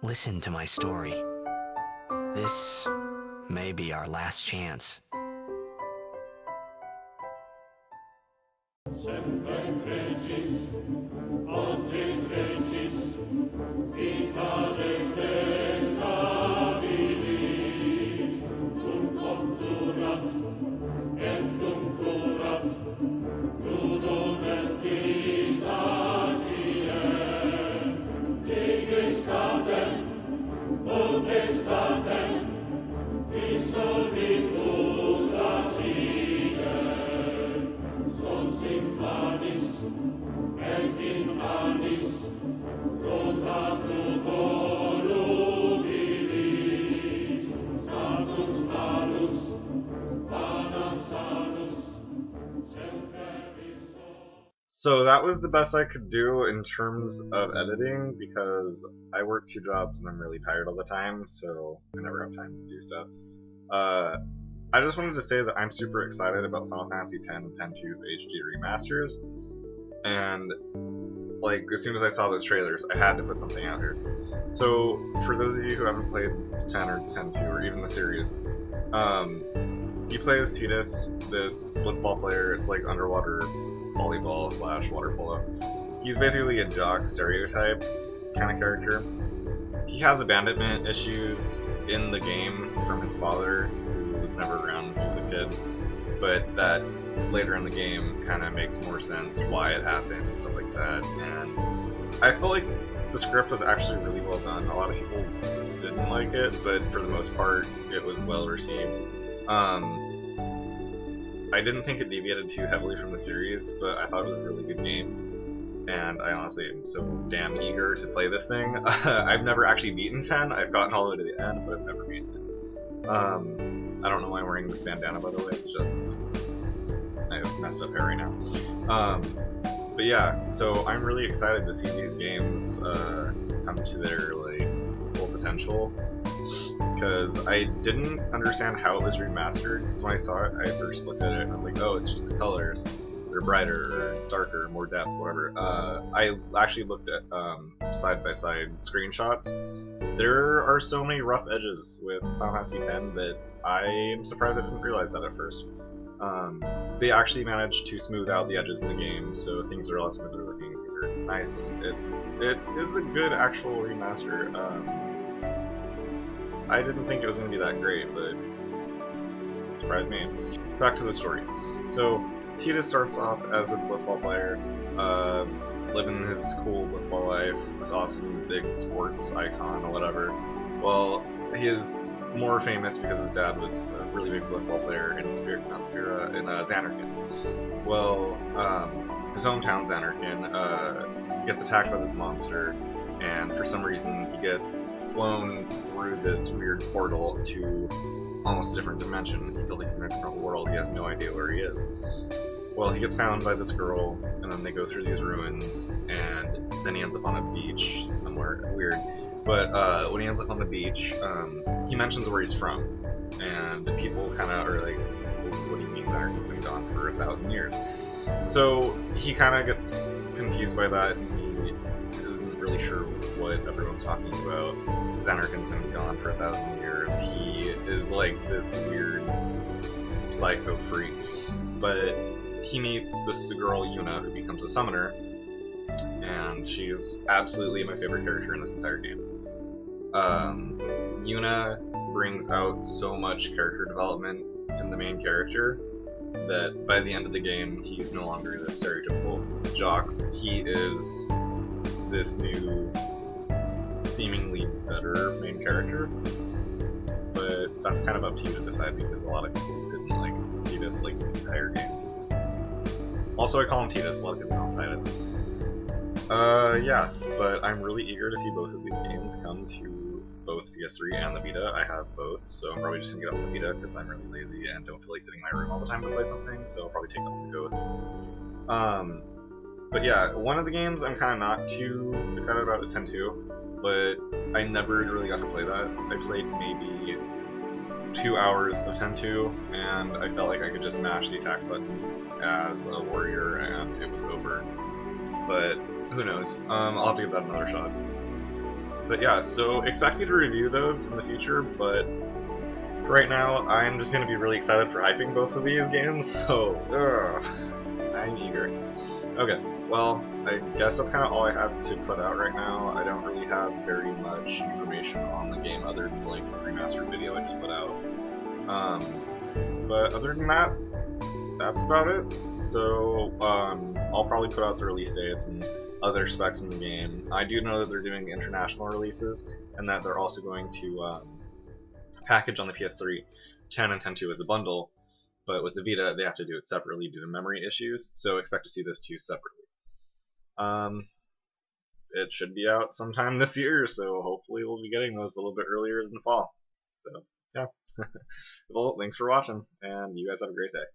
Listen to my story. This may be our last chance. So that was the best I could do in terms of editing because I work 2 jobs and I'm really tired all the time, so I never have time to do stuff. I just wanted to say that I'm super excited about Final Fantasy X and X-2's HD remasters, and like as soon as I saw those trailers, I had to put something out here. So for those of you who haven't played 10 or X-2 or even the series, you play as Tidus, this blitzball player. It's like underwater volleyball / water polo. He's basically a jock stereotype kind of character. He has abandonment issues in the game from his father, who was never around when he was a kid, but that later in the game kind of makes more sense why it happened and stuff like that. And I feel like the script was actually really well done. A lot of people didn't like it, but for the most part, it was well received. I didn't think it deviated too heavily from the series, but I thought it was a really good game, and I honestly am so damn eager to play this thing. I've never actually beaten 10, I've gotten all the way to the end, but I've never beaten it. I don't know why I'm wearing this bandana, by the way, it's just, I have messed up hair right now. But yeah, so I'm really excited to see these games come to their like full potential. Because I didn't understand how it was remastered, because when I saw it, I first looked at it and I was like, oh, it's just the colors. They're brighter, or darker, more depth, whatever. I actually looked at side-by-side screenshots. There are so many rough edges with Final Fantasy X that I am surprised I didn't realize that at first. They actually managed to smooth out the edges in the game, so things are a lot smoother looking, things are nice. It is a good actual remaster. I didn't think it was going to be that great, but it surprised me. Back to the story. So, Tidus starts off as this blitzball player, living his cool blitzball life, this awesome big sports icon or whatever. Well, he is more famous because his dad was a really big blitzball player in Zanarkand. Well, his hometown Zanarkand gets attacked by this monster, and for some reason he gets flown through this weird portal to almost a different dimension. He feels like he's in a different world, he has no idea where he is. Well, he gets found by this girl, and then they go through these ruins, and then he ends up on a beach somewhere weird. But when he ends up on the beach, he mentions where he's from, and people kind of are like, well, what do you mean Zanarkand's been gone for 1,000 years? So he kind of gets confused by that, and he isn't really sure what everyone's talking about. Zanarkand's been gone for 1,000 years. He is like this weird psycho freak. But he meets this girl, Yuna, who becomes a summoner, and she's absolutely my favorite character in this entire game. Yuna brings out so much character development in the main character that by the end of the game, he's no longer this stereotypical jock. He is this new, seemingly better main character, but that's kind of up to you to decide because a lot of people didn't like Tidus like the entire game. Also, I call him Tidus, a lot of people call him Tidus. Yeah, but I'm really eager to see both of these games come to both PS3 and the Vita. I have both, so I'm probably just gonna get off the Vita because I'm really lazy and don't feel like sitting in my room all the time to play something, so I'll probably take that one to go with. But yeah, one of the games I'm kind of not too excited about is 10-2, but I never really got to play that. I played maybe 2 hours of 10-2, and I felt like I could just mash the attack button as a warrior and it was over. But who knows? I'll have to give that another shot. But yeah, so expect me to review those in the future, but right now I'm just going to be really excited for hyping both of these games, so I'm eager. Okay, well, I guess that's kind of all I have to put out right now. I don't really have very much information on the game other than like the remastered video I just put out. But other than that, that's about it. So I'll probably put out the release dates and other specs in the game. I do know that they're doing international releases and that they're also going to package on the PS3 10 and 10.2 as a bundle, but with the Vita they have to do it separately due to memory issues, so expect to see those two separately. It should be out sometime this year, so hopefully we'll be getting those a little bit earlier in the fall. So yeah. Well, thanks for watching, and you guys have a great day.